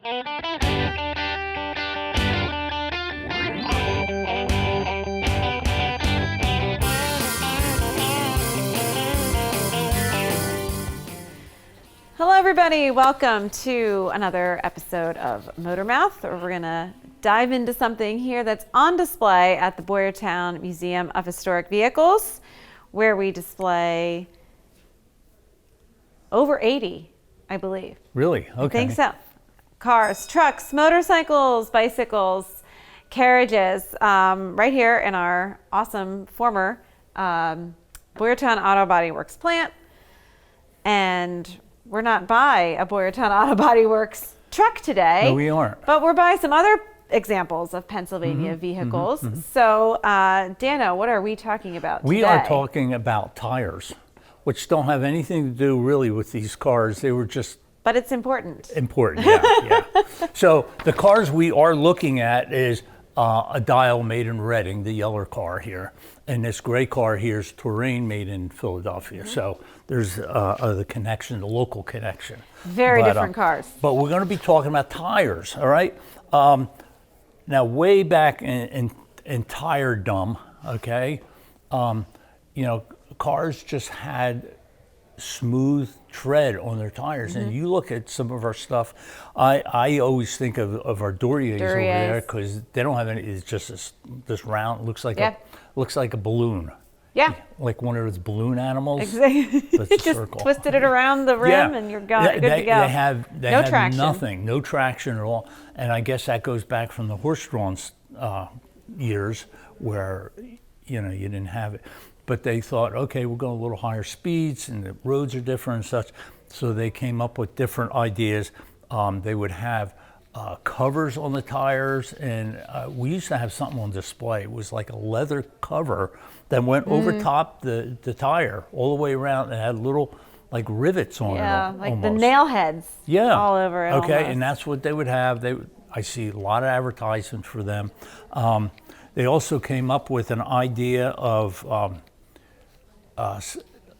Hello everybody, welcome to another episode of Motor Mouth, where we're gonna dive into something here that's on display at the Boyertown Museum of Historic Vehicles, where we display over 80, I believe. Really? Okay. I think so. Cars, trucks, motorcycles, bicycles, carriages, right here in our awesome former Boyertown Auto Body Works plant. And we're not by a Boyertown Auto Body Works truck today. No, we aren't. But we're by some other examples of Pennsylvania vehicles. So, Dano, what are we talking about today? We are talking about tires, which don't have anything to do really with these cars. They were just... But it's important. Important, yeah. So the cars we are looking at is a Dial made in Reading, the yellow car here. And this gray car here is Touraine made in Philadelphia. So there's the connection, the local connection. Very different cars. But we're going to be talking about tires, all right? Now, way back in tiredom, okay, you know, cars just had smooth tread on their tires. And you look at some of our stuff, I always think of our Duriers over there, because they don't have any, it's just this round, looks like a balloon. Yeah. Like one of those balloon animals. Exactly. But it's a just circle. twisted it around the rim and you're good to go. They have no traction. Nothing, no traction at all. And I guess that goes back from the horse-drawn years where, you know, you didn't have it. But they thought, okay, we'll go a little higher speeds and the roads are different and such. So they came up with different ideas. They would have covers on the tires, and we used to have something on display. It was like a leather cover that went over top the tire all the way around, and had little like rivets on it. Yeah, like almost. the nail heads all over it. Okay, almost. and that's what they would have. I see a lot of advertisements for them. They also came up with an idea of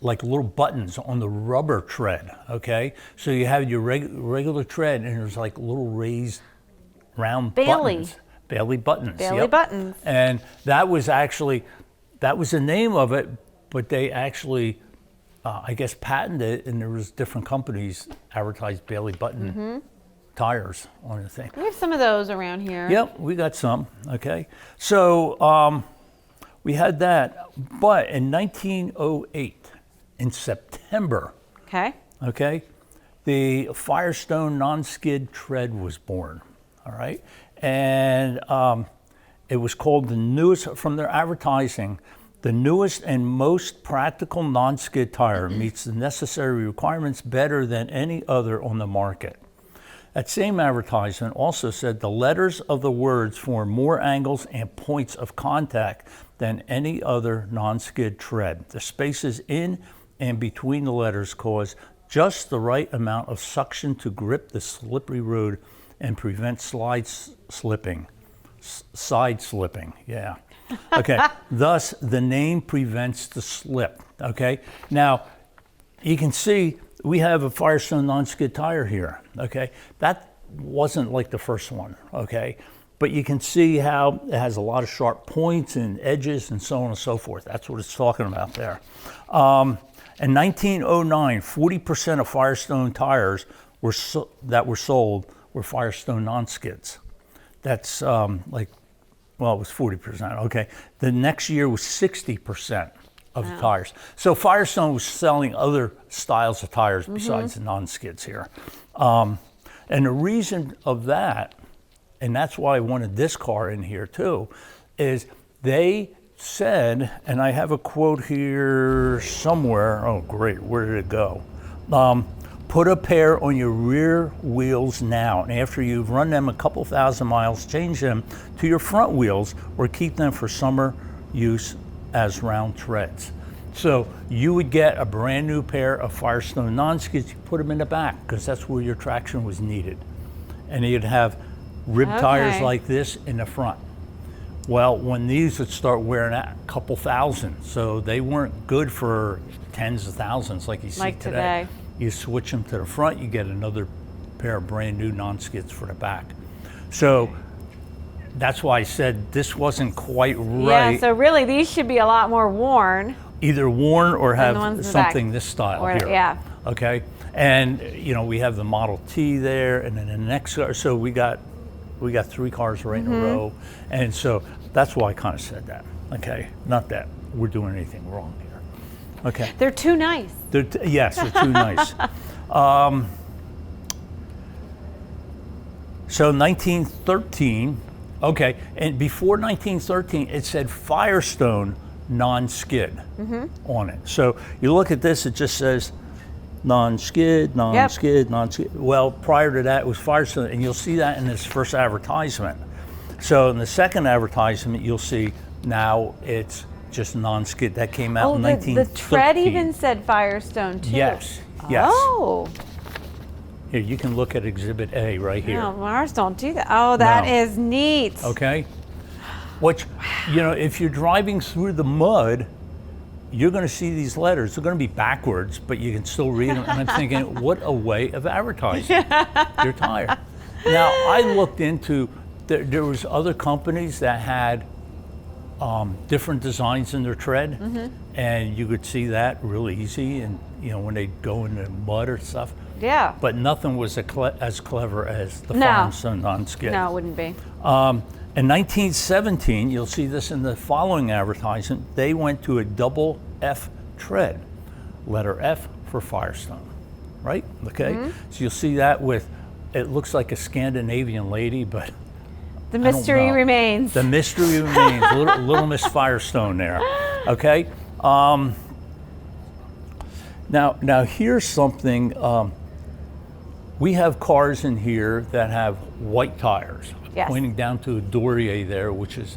like little buttons on the rubber tread, okay? So you have your regular tread, and there's like little raised round buttons. Bailey buttons. Bailey buttons. And that was the name of it, but they actually, I guess, patented it, and there was different companies advertised Bailey button tires on the thing. We have some of those around here. Yep, we got some, okay? So we had that, but in 1908, in September, okay, the Firestone Non-Skid tread was born, all right? And it was called the newest, from their advertising, the newest and most practical non-skid tire, meets the necessary requirements better than any other on the market. That same advertisement also said the letters of the words form more angles and points of contact than any other non-skid tread. The spaces in and between the letters cause just the right amount of suction to grip the slippery road and prevent side slipping, yeah. Okay, thus the name prevents the slip, okay? Now, you can see we have a Firestone non-skid tire here, okay? That wasn't like the first one, okay? But you can see how it has a lot of sharp points and edges and so on and so forth. That's what it's talking about there. In 1909, 40% of Firestone tires that were sold were Firestone non-skids. That's like, well, it was 40%, okay. The next year was 60% of the tires. So Firestone was selling other styles of tires besides the non-skids here. And the reason of that, and that's why I wanted this car in here too, is they said, and I have a quote here somewhere, oh great, where did it go? Put a pair on your rear wheels now, and after you've run them a couple thousand miles, change them to your front wheels or keep them for summer use as round treads. So you would get a brand new pair of Firestone non-skids, you put them in the back because that's where your traction was needed. And you'd have rib tires like this in the front. Well, when these would start wearing out, a couple thousand, so they weren't good for tens of thousands like you see today. You switch them to the front, you get another pair of brand new non-skids for the back. So that's why I said this wasn't quite right. Yeah, so really these should be a lot more worn. Either worn or the ones have in the something back. this style Or- here. yeah. Okay. And you know, we have the Model T there, and then the next car. So we got 3 cars right in a row, and so that's why I kind of said that. Okay. Not that we're doing anything wrong here. Okay. They're too nice. Yes, they're too nice. So 1913, okay, and before 1913, it said Firestone Non-Skid on it. So you look at this, it just says non-skid, non-skid, non-skid. Well, prior to that, it was Firestone, and you'll see that in this first advertisement. So in the second advertisement, you'll see now it's just non-skid. That came out in 1913. The tread even said Firestone too. Yes, yes. Oh. Here, you can look at Exhibit A right here. No, ours don't do that. Oh, that No. is neat. Okay? Which, you know, if you're driving through the mud, you're going to see these letters. They're going to be backwards, but you can still read them. And I'm thinking, what a way of advertising your tire. Now, I looked into, there was other companies that had different designs in their tread, and you could see that really easy. And, you know, when they go in the mud or stuff. Yeah. But nothing was as clever as the No. Firestone non-skid. No, it wouldn't be. In 1917, you'll see this in the following advertisement, they went to a double F tread. Letter F for Firestone, right? Okay? So you'll see that with, it looks like a Scandinavian lady, but The I don't mystery know. remains. The mystery remains. Little Miss Firestone there. Okay? Now here's something. We have cars in here that have white tires, Yes. pointing down to a Dorier there, which is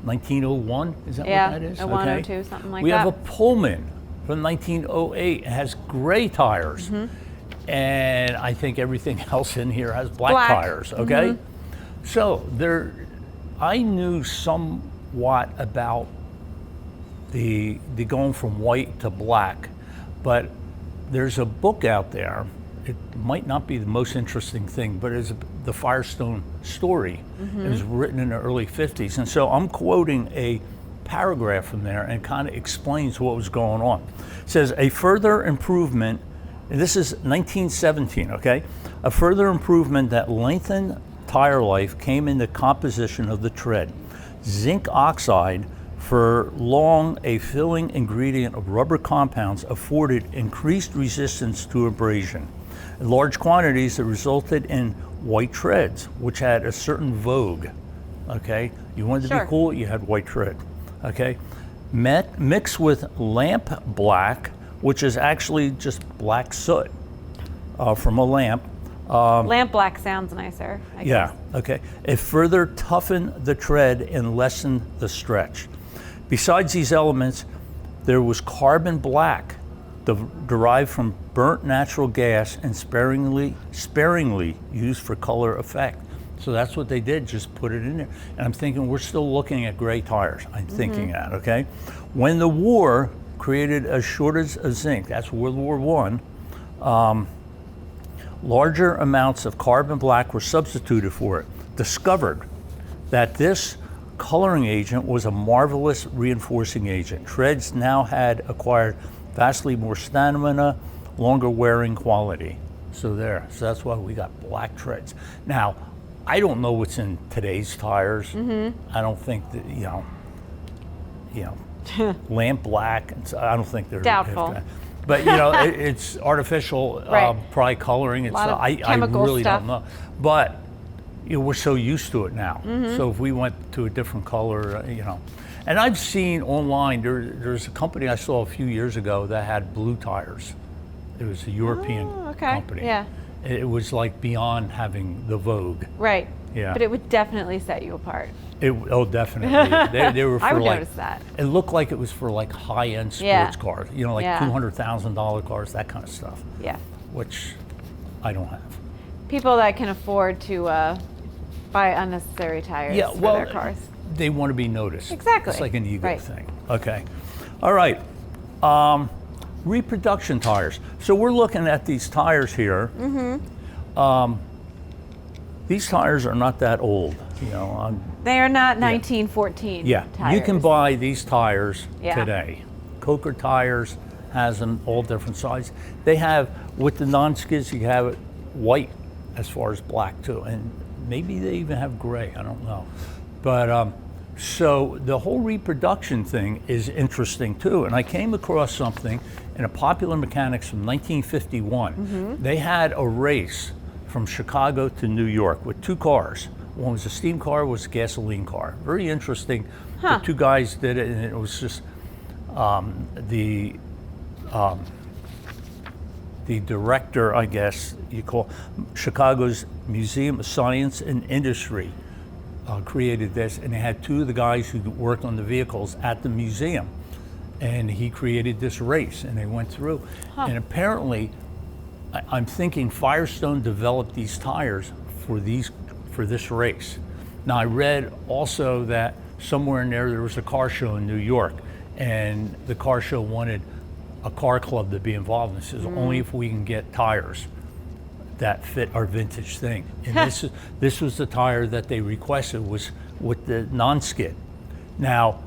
1901. Is that Yeah, what that is? a 102, something like we that. have a Pullman from 1908. It has gray tires, and I think everything else in here has black tires. Okay, so I knew somewhat about the going from white to black, but there's a book out there. It might not be the most interesting thing, but it's the Firestone story. It was written in the early 50s. And so I'm quoting a paragraph from there and kind of explains what was going on. It says, a further improvement, and this is 1917, okay? A further improvement that lengthened tire life came in the composition of the tread. Zinc oxide, for long a filling ingredient of rubber compounds, afforded increased resistance to abrasion. In large quantities, it resulted in white treads, which had a certain vogue. Okay, you wanted to be cool, you had white tread. Okay, mixed with lamp black, which is actually just black soot from a lamp. Lamp black sounds nicer, I guess. Yeah, okay. It further toughened the tread and lessened the stretch. Besides these elements, there was carbon black, derived from burnt natural gas and sparingly used for color effect. So that's what they did, just put it in there. And I'm thinking, we're still looking at gray tires. I'm thinking that, okay? When the war created a shortage of zinc, that's World War I, larger amounts of carbon black were substituted for it. Discovered that this coloring agent was a marvelous reinforcing agent. Treads now had acquired vastly more stamina, longer wearing quality. So that's why we got black treads. Now, I don't know what's in today's tires. I don't think that, you know, lamp black, I don't think they're Doubtful. But, you know, it's artificial, Right. probably coloring. It's, Lot of I chemical really stuff. don't know. But, you know, we're so used to it now. So if we went to a different color, you know. And I've seen online, there's a company I saw a few years ago that had blue tires. It was a European company. Yeah. It was like beyond having the Vogue. Right. Yeah. But it would definitely set you apart. Oh, definitely. They were for I would like, notice that. It looked like it was for like high-end sports Yeah. cars. You know, like Yeah. $200,000 cars, that kind of stuff. Yeah. Which I don't have. People that can afford to buy unnecessary tires Yeah, for well, their cars. they want to be noticed. Exactly. It's like an ego Right. thing. Okay. All right. Reproduction tires. So we're looking at these tires here. these tires are not that old. You know, They are not 1914 yeah, tires. you can buy these tires Yeah. today. Coker Tires has them all different sizes. They have, with the non-skids, you have it white as far as black too, and maybe they even have gray, I don't know. But so the whole reproduction thing is interesting too, and I came across something in a Popular Mechanics from 1951. They had a race from Chicago to New York with two cars. One was a steam car, was a gasoline car. Very interesting. The two guys did it, and it was just the director, I guess you call, Chicago's Museum of Science and Industry created this, and they had two of the guys who worked on the vehicles at the museum, and he created this race, and they went through. And apparently, I'm thinking Firestone developed these tires for this race. Now, I read also that somewhere in there was a car show in New York, and the car show wanted a car club to be involved. And it says only if we can get tires that fit our vintage thing. And this was the tire that they requested, was with the non-skid. Now,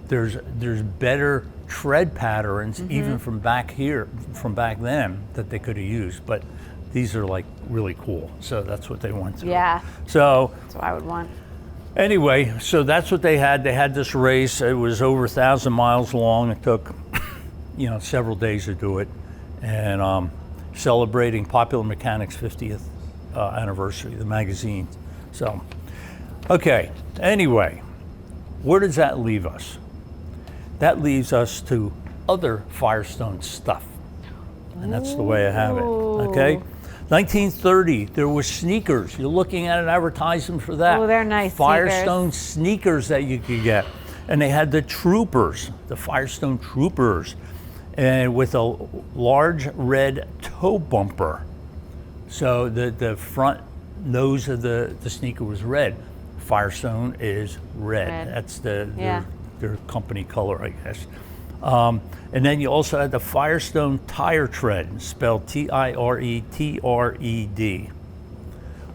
there's better tread patterns even from back then that they could have used, but these are like really cool. So that's what they went through. Yeah. So That's what I would want. anyway, so that's what they had. They had this race. It was over 1,000 miles long. It took, several days to do it, and celebrating Popular Mechanics' 50th anniversary, the magazine. So, okay. Anyway, where does that leave us? That leaves us to other Firestone stuff, and that's the way I have it. Okay. 1930, there were sneakers. You're looking at an advertisement for that. Oh, they're nice Firestone sneakers that you could get. And they had the Troopers, the Firestone Troopers, and with a large red toe bumper. So the front nose of the sneaker was red. Firestone is red. That's their company color, I guess. And then you also had the Firestone tire tread, spelled Tiretred,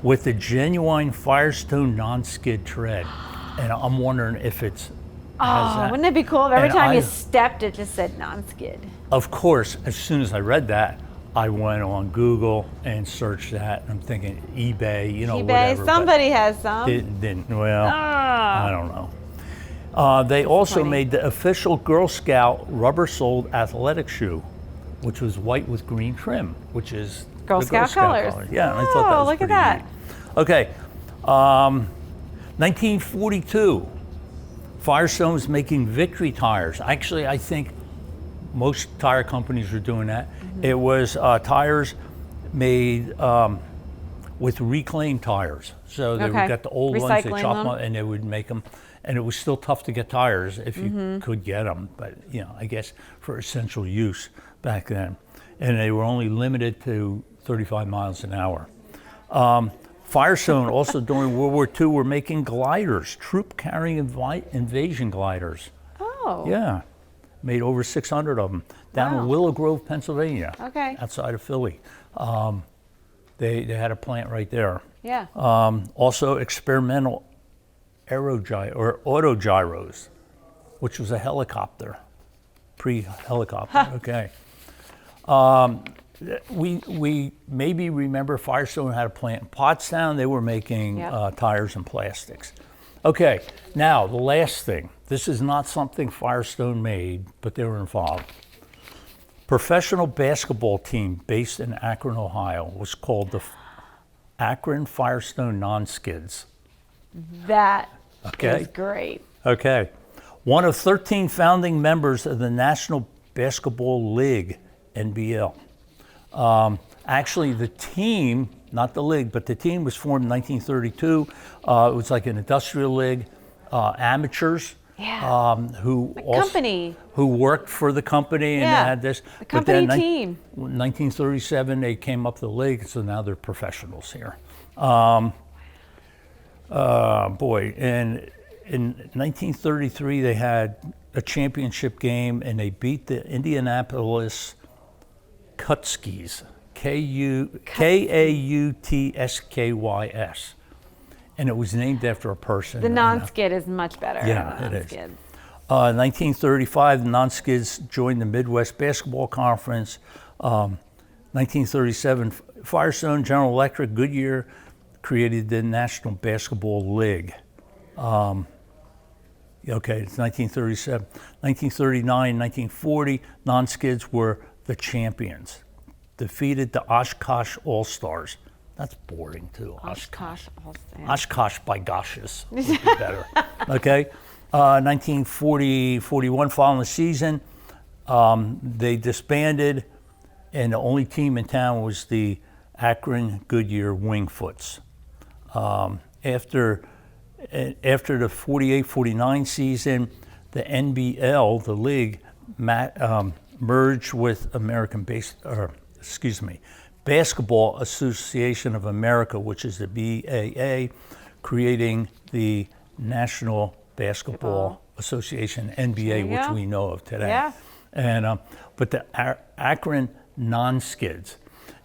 with the genuine Firestone non-skid tread. And I'm wondering if it's has that. Wouldn't it be cool if every And time you stepped it just said non-skid? Of course, as soon as I read that, I went on Google and searched that. I'm thinking eBay, eBay, whatever. somebody has some. Didn't. Well, I don't know. They also made the official Girl Scout rubber-soled athletic shoe, which was white with green trim, which is Girl the Scout colors. Yeah, and I thought that was look at pretty that. neat. Okay, 1942, Firestone was making Victory tires. Actually, I think most tire companies are doing that. It was tires made with reclaimed tires. So they would get the old ones, they chop them up, and they would make them. And it was still tough to get tires if you could get them, but I guess for essential use back then. And they were only limited to 35 miles an hour. Firestone also during World War II were making gliders, troop-carrying invasion gliders. Oh. Yeah, made over 600 of them down in Willow Grove, Pennsylvania. Okay. Outside of Philly. They had a plant right there. Yeah. Also experimental autogyros, which was a helicopter, pre-helicopter. Okay. We maybe remember Firestone had a plant in Pottstown. They were making tires and plastics. Okay, now the last thing. This is not something Firestone made, but they were involved. Professional basketball team based in Akron, Ohio was called the Akron Firestone Non-Skids. That is great. Okay. One of 13 founding members of the National Basketball League, NBL. Actually, the team, not the league, but the team was formed in 1932. It was like an industrial league, amateurs who who worked for the company and they had this. The company team. 1937, they came up the league, so now they're professionals here. And in 1933, they had a championship game and they beat the Indianapolis Kutskys, Kautsky's. and it was named after a person. The non-skid is much better. Yeah, than it is. non-skid. 1935, the Non-Skids joined the Midwest Basketball Conference. 1937, Firestone, General Electric, Goodyear created the National Basketball League. Okay, it's 1937. 1939, 1940, Non-Skids were the champions. Defeated the Oshkosh All-Stars. That's boring too. Oshkosh All-Stars. Oshkosh by goshes would be better. Okay. 1940-41, following the season, they disbanded, and the only team in town was the Akron Goodyear Wingfoots. After the 48-49 season, the NBL, the league, merged with Basketball Association of America, which is the BAA, creating the National Basketball Association, NBA, which we know of today. Yeah. And but the Akron Non-Skids.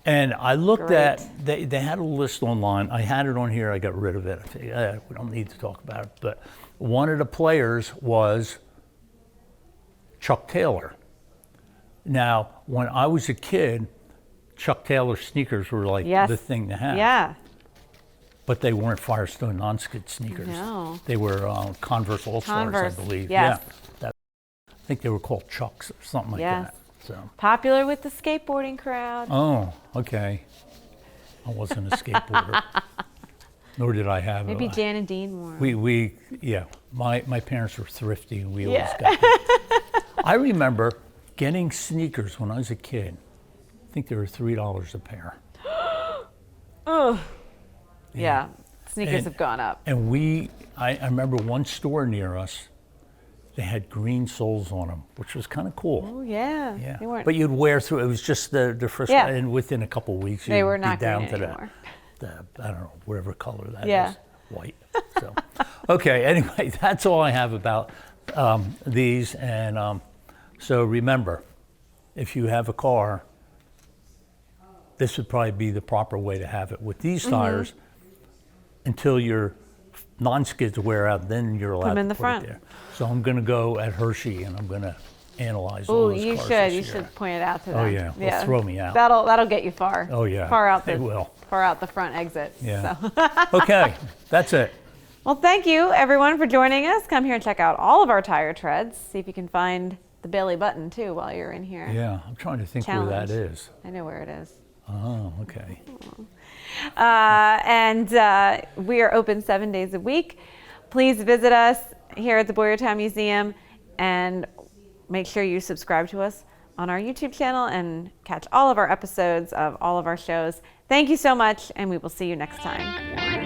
And I looked at, they had a list online. I had it on here, I got rid of it. I figured, we don't need to talk about it. But one of the players was Chuck Taylor. Now, when I was a kid, Chuck Taylor sneakers were like the thing to have. Yeah. But they weren't Firestone Non-Skid sneakers. No. They were Converse All-Stars, I believe. Yes. Yeah. I think they were called Chucks or something like that. So. Popular with the skateboarding crowd. Oh, okay. I wasn't a skateboarder. Nor did I have Maybe Jan and Dean were. My parents were thrifty, and we always got them. I remember getting sneakers when I was a kid. I think they were $3 a pair. Ugh. Yeah, sneakers have gone up. And I remember one store near us, they had green soles on them, which was kind of cool. Oh, yeah. Yeah. They weren't. But you'd wear through, it was just the first, and within a couple of weeks, They you'd were be not down green to anymore. the, I don't know, whatever color that Yeah. is, white. So, okay, anyway, that's all I have about these. And so remember, if you have a car, this would probably be the proper way to have it with these tires until your non-skids wear out, then you're allowed them in to the put front. it there. So I'm going to go at Hershey and I'm going to analyze all Oh, those you cars should. this You year. should point it out to them. Oh yeah, they'll throw me out. That'll get you far. Oh yeah, Far out they will. Far out the front exit. Yeah. So. Okay, that's it. Well, thank you everyone for joining us. Come here and check out all of our tire treads. See if you can find the Bailey button too while you're in here. Yeah, I'm trying to think where that is. I know where it is. Oh, okay. And we are open 7 days a week. Please visit us here at the Boyertown Museum and make sure you subscribe to us on our YouTube channel and catch all of our episodes of all of our shows. Thank you so much, and we will see you next time.